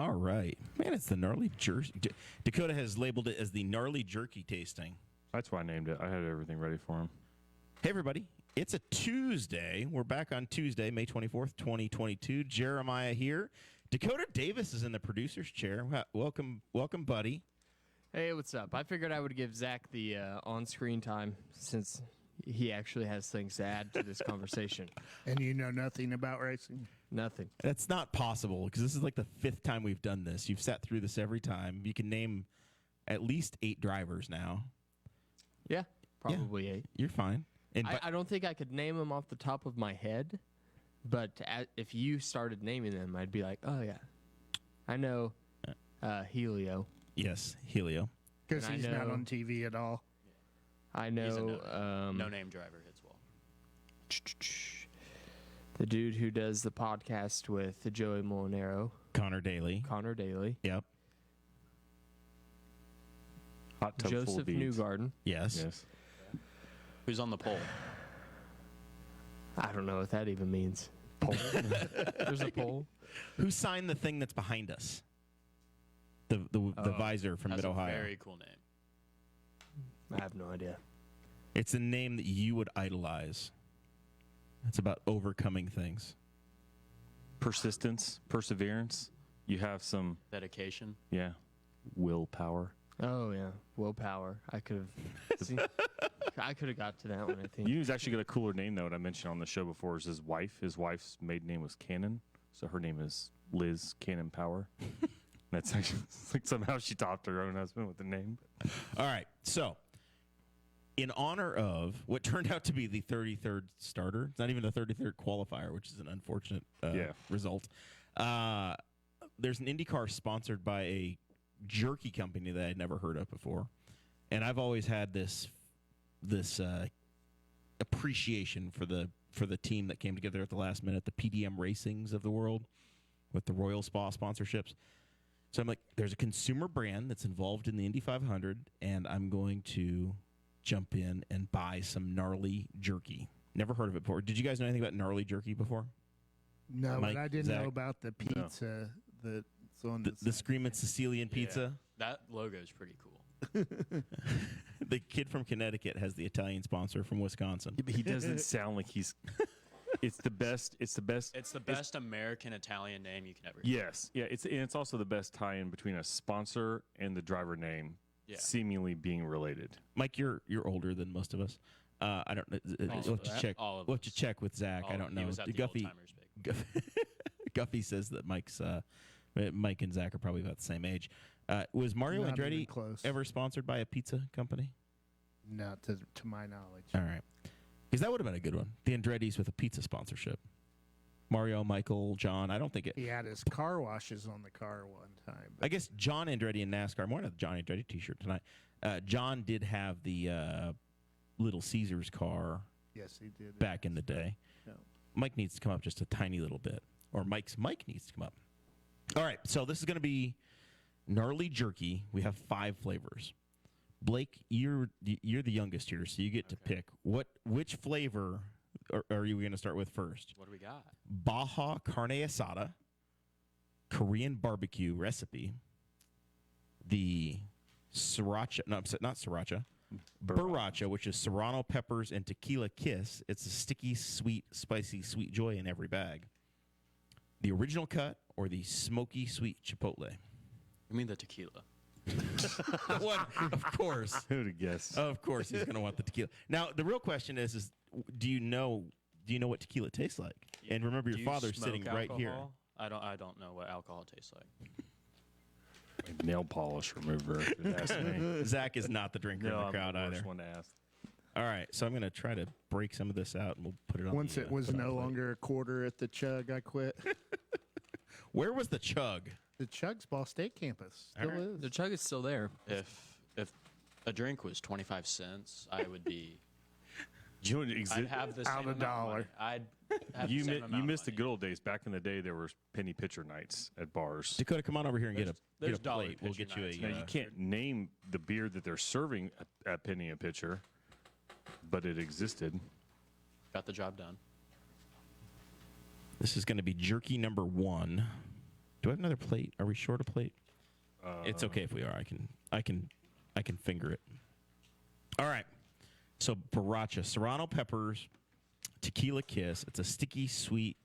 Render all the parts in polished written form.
All right. Man, it's the gnarly jerky. Dakota has labeled it as the gnarly jerky tasting. That's why I named it. I had everything ready for him. Hey, everybody. It's a Tuesday. We're back on Tuesday, May 24th, 2022. Jeremiah here. Dakota Davis is in the producer's chair. Welcome, buddy. Hey, what's up? I figured I would give Zach the on-screen time since he actually has things to add to this conversation. And you know nothing about racing? Nothing. That's not possible because this is like the 5th time we've done this. You've sat through this every time. You can name at least 8 drivers now. Yeah, probably 8. You're fine. And I don't think I could name them off the top of my head, but if you started naming them, I'd be like, oh, yeah. I know Helio. Yes, Helio. Because And I he's not know- on TV at all. I He's a know no-name driver hits well. the dude who does the podcast with Joey Molinaro, Connor Daly. Connor Daly, Yep. Hot tub full of Joseph beads. Newgarden. Yes. Yes. Who's on the pole? I don't know what that even means. Pole? There's a pole. Who signed the thing that's behind us? The visor from That's Mid-Ohio. a very cool name. I have no idea. It's a name that you would idolize. It's about overcoming things. Persistence, perseverance. You have some, Dedication. willpower. Oh yeah, willpower. I could have. I could have got to that one. I think. You has actually got a cooler name though. That I mentioned on the show before is his wife. His wife's maiden name was Cannon, so her name is Liz Cannon Power. That's actually it's like somehow she topped her own husband with the name. All right. So, in honor of what turned out to be the 33rd starter, it's not even the 33rd qualifier, which is an unfortunate result. There's an IndyCar sponsored by a jerky company that I'd never heard of before, and I've always had this appreciation for the team that came together at the last minute, the PDM Racings of the world, with the Royal Spa sponsorships. So I'm like, there's a consumer brand that's involved in the Indy 500, and I'm going to jump in and buy some gnarly jerky. Never heard of it before. Did you guys know anything about gnarly jerky before? No, Mike, but I didn't Zach? know about the pizza that's on The Screamin' Sicilian pizza? That logo is pretty cool. The kid from Connecticut has the Italian sponsor from Wisconsin. He doesn't sound like he's. It's the best. It's the best. It's the best American Italian name you can ever. Yes, yeah. It's also the best tie-in between a sponsor and the driver name, seemingly being related. Mike, you're older than most of us. I don't know. We'll have to check. We'll have to check with Zach. I don't know. He was at the Guffey, old-timers big. Guffey says that Mike and Zach are probably about the same age. Was Mario Not Andretti even close. ever sponsored by a pizza company? Not to my knowledge. All right. Because that would have been a good one. The Andretti's with a pizza sponsorship. Mario, Michael, John. I don't think it. He had his car washes on the car one time. I guess John Andretti in NASCAR. I'm wearing a John Andretti t-shirt tonight. John did have the Little Caesars car Yes, he did. back in the day. No. Mike needs to come up just a tiny little bit. Or Mike's mic needs to come up. All right. So this is going to be gnarly jerky. We have 5 flavors. Blake, you're the youngest here, so you get to pick. Which flavor are you going to start with first? What do we got? Baja Carne Asada, Korean barbecue recipe, the sriracha, no, not sriracha, Sriracha, which is serrano peppers and tequila kiss. It's a sticky, sweet, spicy, sweet joy in every bag. The original cut or the smoky, sweet chipotle? I mean the tequila. What? Of course. Who would have guessed? Of course he's going to want the tequila. Now, the real question is do you know what tequila tastes like? And remember, Do your you father's smoke sitting right here. alcohol? I don't know what alcohol tastes like. Like nail polish remover. if you'd ask me. Zach is not the drinker in the I'm crowd the either. worst one to ask. All right, so I'm going to try to break some of this out, and we'll put it on. Once it was no longer a quarter at the Chug, I quit. Where was the chug? The Chug's Ball State campus still All right. is. The chug is still there. If a drink was 25 cents, I would be. You know, I'd have the same Out a amount of dollar. money. I'd have you the same mi- amount you of missed the money. good old days. Back in the day, there were penny pitcher nights at bars. Dakota, come on over here and get a There's dollar plate. We'll pitcher get you nights. a. Now, you can't name the beer that they're serving at penny a pitcher, but it existed. Got the job done. This is going to be jerky number 1. Do I have another plate? Are we short a plate? It's okay if we are. I can finger it. All right. So Baracha, serrano peppers, tequila kiss. It's a sticky, sweet,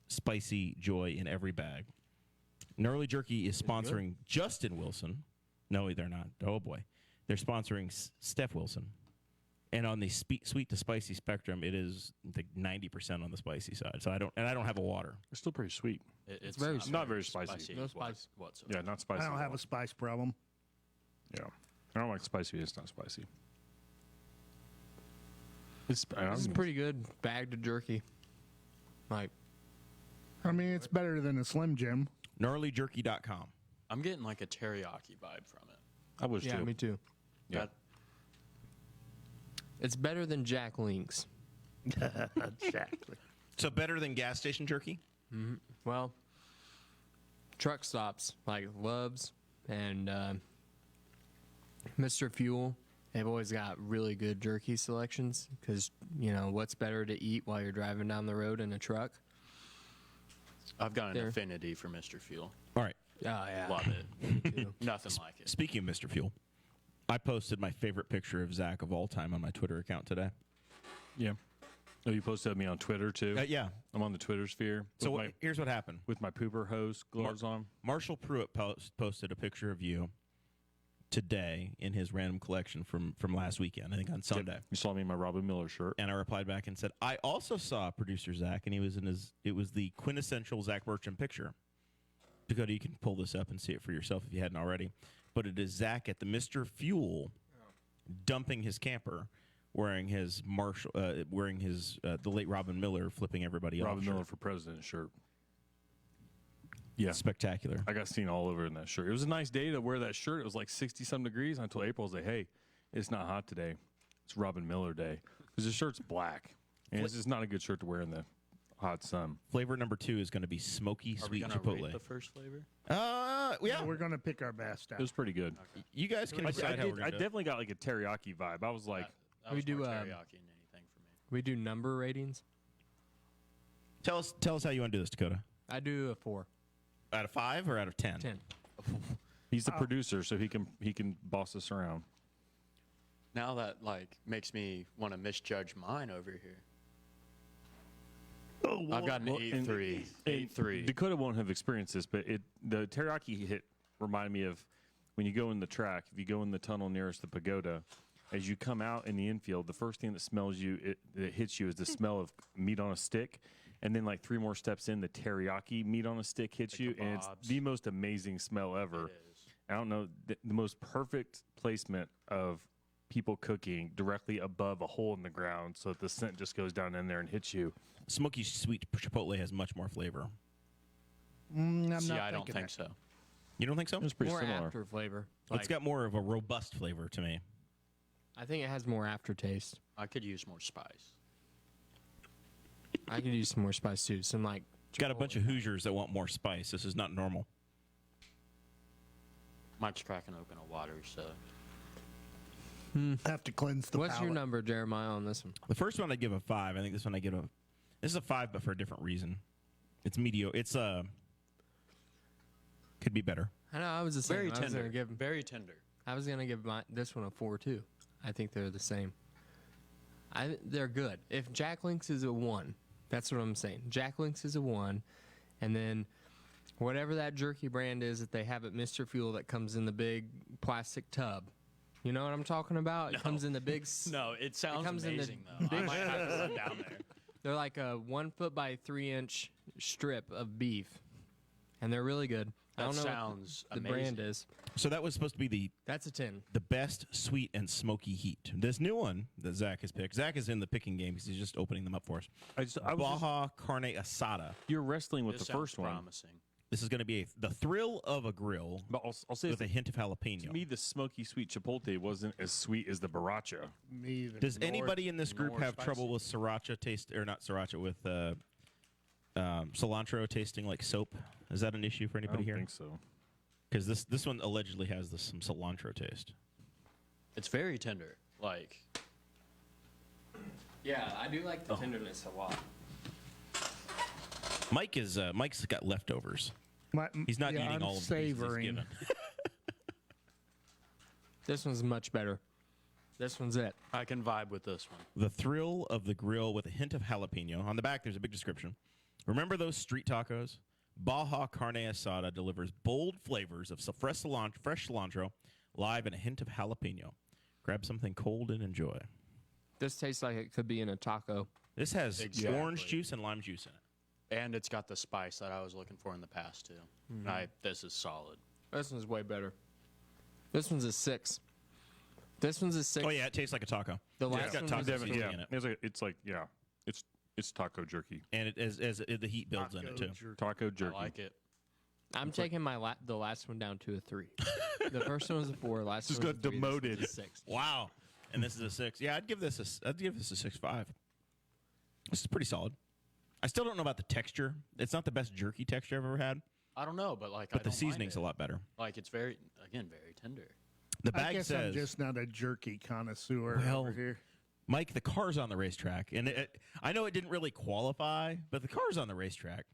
spicy joy in every bag. Gnarly Jerky is sponsoring Justin Wilson. No, they're not. Oh boy, they're sponsoring Steph Wilson. And on the sweet to spicy spectrum, it is like 90% on the spicy side. So I don't have a water. It's still pretty sweet. It's very not very spicy. No spice. whatsoever. Yeah, not spicy. I don't at have all. a spice problem. Yeah, I don't like spicy. It's not spicy. This is pretty good bagged of jerky. Like, I mean, it's better than a Slim Jim. GnarlyJerky.com. I'm getting like a teriyaki vibe from it. I wish yeah, too. me too. Yeah. That- It's better than Jack Link's. Exactly. So better than gas station jerky? Well, truck stops like Love's and Mr. Fuel, they've always got really good jerky selections because, you know, what's better to eat while you're driving down the road in a truck? I've got an There. affinity for Mr. Fuel. All right. Oh, yeah. Love it. Me too. Nothing like it. Speaking of Mr. Fuel, I posted my favorite picture of Zach of all time on my Twitter account today. Yeah. Oh, you posted me on Twitter too. Yeah. I'm on the Twitter sphere. So with my, here's what happened. with my pooper hose gloves on. Marshall Pruitt posted a picture of you today in his random collection from last weekend, I think on Sunday. You saw me in my Robin Miller shirt. And I replied back and said, I also saw producer Zach, and he was it was the quintessential Zach Bertram picture. Dakota, you can pull this up and see it for yourself if you hadn't already. But it is Zach at the Mr. Fuel dumping his camper, wearing his the late Robin Miller flipping everybody off. Robin shirt. Miller for president shirt. Yeah. Spectacular. I got seen all over in that shirt. It was a nice day to wear that shirt. It was like 60-some degrees. And I told April, I was like, hey, it's not hot today. It's Robin Miller Day. Because the shirt's black. And it's just not a good shirt to wear in the hot sun. Flavor number 2 is going to be smoky Are we sweet gonna chipotle. rate the first flavor? Yeah. We're going to pick our best It out. was pretty good. You guys can decide how we're going I to definitely got like a teriyaki vibe. I was like, That We was do, more um, teriyaki than anything for me. We do number ratings. Tell us how you want to do this, Dakota. I do a 4, Out of 5 or out of 10? 10. he's the producer, so he can boss us around. Now that like makes me want to misjudge mine over here. I've got an Well, 8-3. 8-3. Dakota won't have experienced this, but the teriyaki hit reminded me of when you go in the track. If you go in the tunnel nearest the pagoda, as you come out in the infield, the first thing that that hits you is the smell of meat on a stick, and then like 3 more steps in, the teriyaki meat on a stick hits The you, and it's kebabs. the most amazing smell ever. It is. I don't know the most perfect placement of people cooking directly above a hole in the ground, so that the scent just goes down in there and hits you. Smoky sweet chipotle has much more flavor. I'm See, not I don't thinking think that. so. You don't think so? It's pretty More similar. after flavor. It's got more of a robust flavor to me. I think it has more aftertaste. I could use more spice. I could use some more spice too. Some like It's got a bunch of Hoosiers that want more spice. This is not normal. Mike's cracking open a water, so Have to cleanse the What's your palate. number, Jeremiah, on this one? The first one I give a 5. I think this one I give a. This is a 5, but for a different reason. It's mediocre. It's could be better. I know I was the same. very I was tender. gonna give. Very tender. I was gonna give this one a 4 too. I think they're the same. They're good. If Jack Link's is a 1, that's what I'm saying. Jack Link's is a 1, and then whatever that jerky brand is that they have at Mr. Fuel that comes in the big plastic tub. You know what I'm talking about? It comes in the big. No, it sounds comes in the amazing though. I might have to run down there. They're like a 1 foot by 3 inch strip of beef, and they're really good. I That don't know sounds what the amazing. brand is. So that was supposed to be That's a 10. the best sweet and smoky heat. This new one that Zach has picked. Zach is in the picking game because he's just opening them up for us. I was just- Baja Carne Asada. you're wrestling with This the sounds first one. promising. This is going to be the thrill of a grill But I'll say with a this, hint of to jalapeno. me, the smoky sweet chipotle wasn't as sweet as the baracha. Me either. Does anybody in this group nor have spicy. trouble with sriracha taste, or not sriracha, with cilantro tasting like soap? Is that an issue for I anybody don't here? think so. Because this one allegedly has some cilantro taste. It's very tender. Like Yeah, I do like the tenderness a lot. Mike's got leftovers. He's not eating I'm all of the pieces he's savoring. given. This one's much better. This one's it. I can vibe with this one. The thrill of the grill with a hint of jalapeno. On the back, there's a big description. Remember those street tacos? Baja Carne Asada delivers bold flavors of fresh cilantro, live, and a hint of jalapeno. Grab something cold and enjoy. This tastes like it could be in a taco. This has Exactly. orange juice and lime juice in it. And it's got the spice that I was looking for in the past, too. This is solid. This one's way better. This one's a 6. This one's a 6. Oh yeah, it tastes like a taco. The Yeah, last it's got one taco was Devin, seasoning yeah, in it, it's taco jerky. and it as the heat builds in it too. Taco jerky. I like it. I'm taking the last one down to a 3. The first one was a 4. Last Just one was got a 3. This one's demoted. a 6. Wow, and this is a 6. Yeah, I'd give this a 6.5. This is pretty solid. I still don't know about the texture. It's not the best jerky texture I've ever had, I don't know, but like, but I the don't mind seasoning's it. a lot better. Like, it's very tender. The I bag guess says, I'm just not a jerky connoisseur Well, over here. Mike, the car's on the racetrack, and I know it didn't really qualify, but the car's on the racetrack,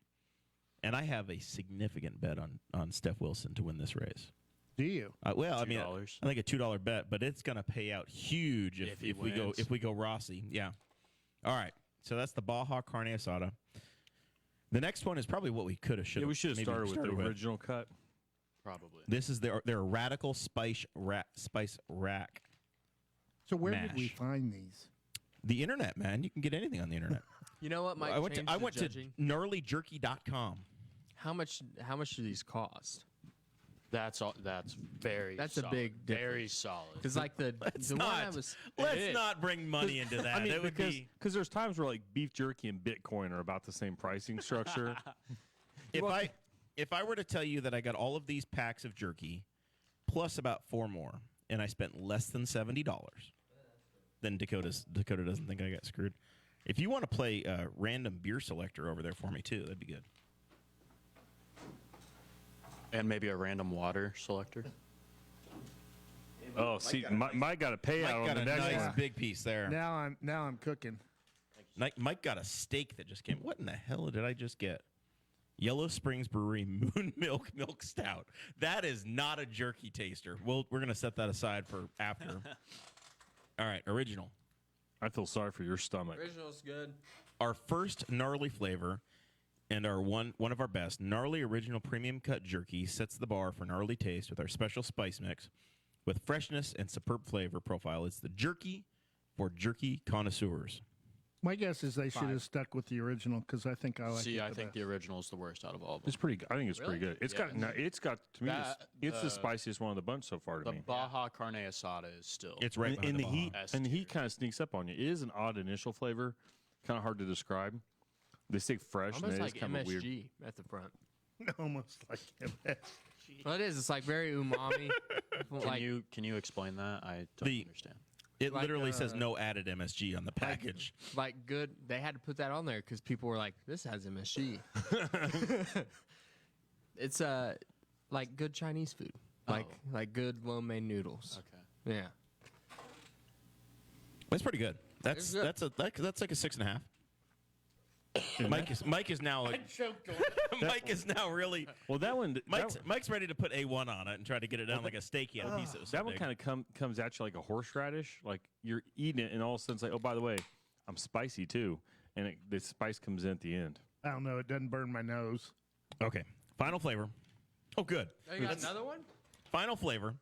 and I have a significant bet on Steph Wilson to win this race. Do you? Well, I mean, $2. I think a $2 bet, but it's going to pay out huge If he if we go Rossi. Yeah. All right. So that's the Baja Carne Asada. The next one is probably what we could have should. Yeah, we should have started with the original cut. Probably. This is their radical spice rack. So where did we Mash. find these? The internet, man. You can get anything on the internet. You know what, Mike? I went to judging. gnarlyjerky.com. How much do these cost? That's all. That's very. That's a solid. big Very solid. Because like the one I was. Let's not bring money into that. I mean, That would be because there's times where like beef jerky and Bitcoin are about the same pricing structure. if I were to tell you that I got all of these packs of jerky plus about 4 more, and I spent less than $70, then Dakota doesn't think I got screwed. If you want to play a random beer selector over there for me too, that'd be good. And maybe a random water selector. Oh, see, Mike got a payout Mike got on a the next nice one. big piece there. Now I'm cooking. Mike got a steak that just came. What in the hell did I just get? Yellow Springs Brewery Moon Milk Stout. That is not a jerky taster. We're going to set that aside for after. All right, original. I feel sorry for your stomach. Original's good. Our first gnarly flavor and our one of our best, Gnarly Original Premium Cut Jerky sets the bar for gnarly taste with our special spice mix. With freshness and superb flavor profile, it's the jerky for jerky connoisseurs. My guess is they should 5. have stuck with the original because I think I like See, it I the think best. the original is the worst out of all of them. It's pretty. I think it's pretty Really? good. It's Yeah. got. No, it's got. To me, it's the The- spiciest one of the bunch so far to The me. Baja Carne Asada is still. It's right And, behind and the Baja. heat, S and the tier. heat kind of sneaks up on you. It is an odd initial flavor, kind of hard to describe. They say fresh, and Almost it like is kind of weird. MSG at the front. Almost like MSG. Well, it is. It's like very umami. like Can you explain that? I don't The- understand. It like, literally says no added MSG on the package. like good. They had to put that on there because people were like, "This has MSG." It's like good Chinese food, like good lo mein noodles. Okay. Yeah. That's pretty good. That's good. that's like a 6.5. Mike is now Mike is now really Well, that one. Mike's ready to put A1 on it and try to get it down like a steak he had a piece of. That one kind of comes at you like a horseradish. Like you're eating it, and all of a sudden it's like, oh, by the way, I'm spicy too, and the spice comes in at the end. I don't know. It doesn't burn my nose. Okay. Final flavor. Oh, good. Oh, you got another one? Final flavor.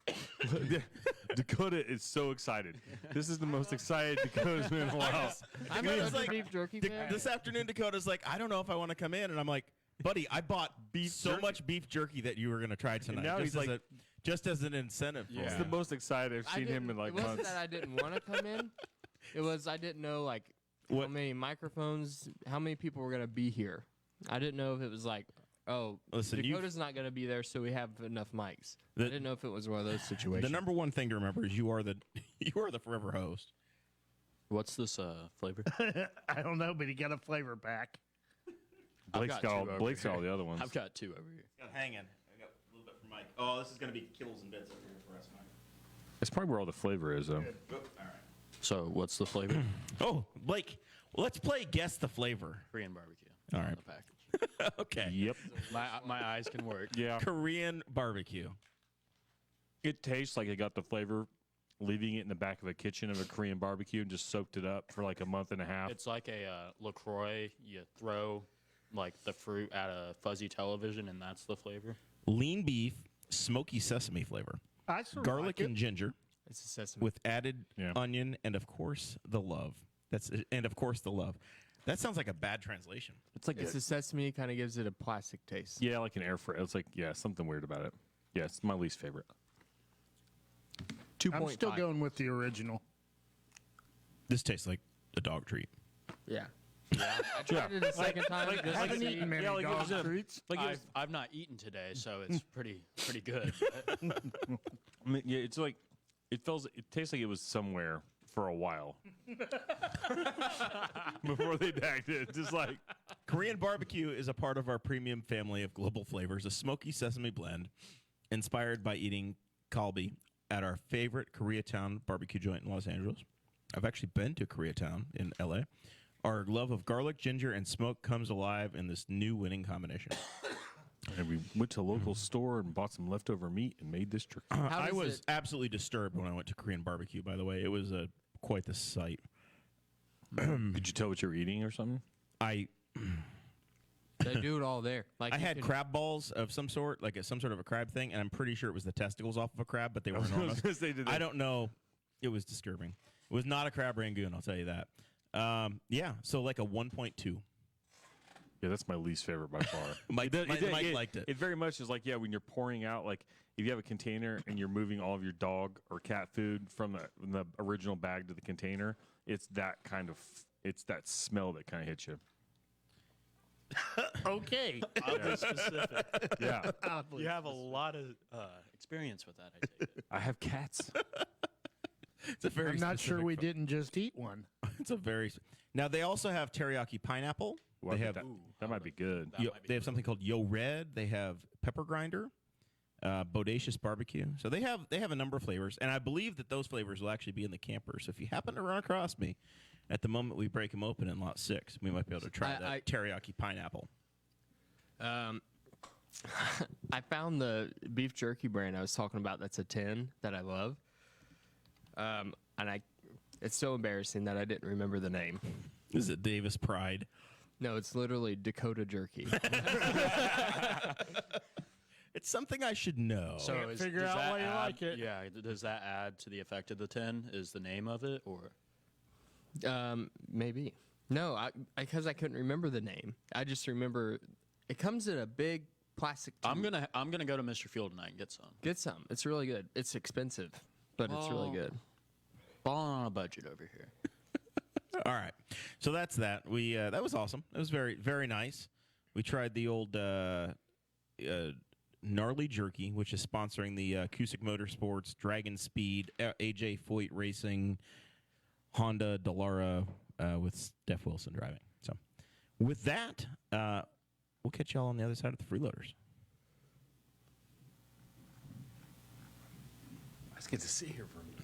Dakota is so excited. This is the most excited Dakota's been in a while. I'm Dakota's such a like, beef jerky fan. This afternoon, Dakota's like, I don't know if I want to come in, and I'm like, buddy, I bought so much beef jerky that you were going to try tonight. now he's like- just as an incentive. For It's you. the most excited I've seen him in like it wasn't months. that I didn't want to come in. It was I didn't know like how What- many microphones, how many people were gonna be here. I didn't know if it was like, oh, Listen, Dakota's not gonna be there, so we have enough mics. The- I didn't know if it was one of those situations. The number one thing to remember is you are the forever host. What's this flavor? I don't know, but he got a flavor pack. Blake's got got two all, over Blake's got here. all the other ones. I've got 2 over here. Got hanging. I got a little bit for Mike. Oh, this is going to be kills and bits up here for us, Mike. That's probably where all the flavor is, though. All right. So what's the flavor? Oh, Blake, let's play guess the flavor. Korean barbecue. All right. On the package. Okay. Yep. My eyes can work. Yeah. Korean barbecue. It tastes like it got the flavor leaving it in the back of a kitchen of a Korean barbecue and just soaked it up for like a month and a half. It's like a LaCroix. You throw like the fruit at a fuzzy television, and that's the flavor. Lean beef, smoky sesame flavor. I sort of Garlic like it. and ginger It's a sesame. with added Yeah. onion and of course the love. That sounds like a bad translation. It's like It's a, a sesame, kind of gives it a plastic taste. yeah, like an air fryer. It's like something weird about it. Yeah, it's my least favorite. 2.5. I'm still going with the original. This tastes like a dog treat. Yeah. I tried it a second time. Like- just like to an see- eaten many like it dog was a- treats. Like it was, I've not eaten today, so it's pretty good. I mean, yeah, it's like it tastes like it was somewhere for a while before they bagged it. Just like Korean barbecue is a part of our premium family of global flavors, a smoky sesame blend inspired by eating kalbi at our favorite Koreatown barbecue joint in Los Angeles. I've actually been to Koreatown in LA. Our love of garlic, ginger, and smoke comes alive in this new winning combination. and we went to a local store and bought some leftover meat and made this turkey. How I does was it- absolutely disturbed when I went to Korean barbecue, by the way. It was quite the sight. Could you tell what you were eating or something? I They do it all there. Like I you had can- crab balls of some sort, like some sort of a crab thing, and I'm pretty sure it was the testicles off of a crab, but they were enormous. They did that. I don't know. It was disturbing. It was not a crab rangoon, I'll tell you that. Yeah, so like a 1.2. Yeah, that's my least favorite by far. Mike liked it. It very much is like, yeah, when you're pouring out, like if you have a container and you're moving all of your dog or cat food from the original bag to the container, it's that that smell that kind of hits you. Okay. Oddly specific. Yeah, You have a lot of experience with that, I take it. I have cats. It's a very I'm not sure specific we didn't just eat one. It's a very Now they also have teriyaki pineapple. Ooh, I They think have that might be good. they have something called Yo Red. They have pepper grinder, bodacious barbecue. So they have a number of flavors, and I believe that those flavors will actually be in the camper. So if you happen to run across me at the moment we break them open in lot 6, we might be able to try that teriyaki pineapple. I found the beef jerky brand I was talking about. That's a 10 that I love. And it's so embarrassing that I didn't remember the name. Is it Davis Pride? No, it's literally Dakota Jerky. It's something I should know. So figure does out that why you add- like it. Yeah, does that add to the effect of the 10? Is the name of it, or Maybe. No, because I couldn't remember the name. I just remember it comes in a big plastic tube. I'm gonna go to Mr. Fuel tonight and get some. Get some. It's really good. It's expensive, but it's really Oh. good. Balling on a budget over here. All right, so that's that. We that was awesome. It was very very nice. We tried the old Gnarly Jerky, which is sponsoring the Cusick Motorsports, Dragon Speed, AJ Foyt Racing, Honda Dallara with Steph Wilson driving. So with that, we'll catch y'all on the other side of the freeloaders. It's good to see here for a minute.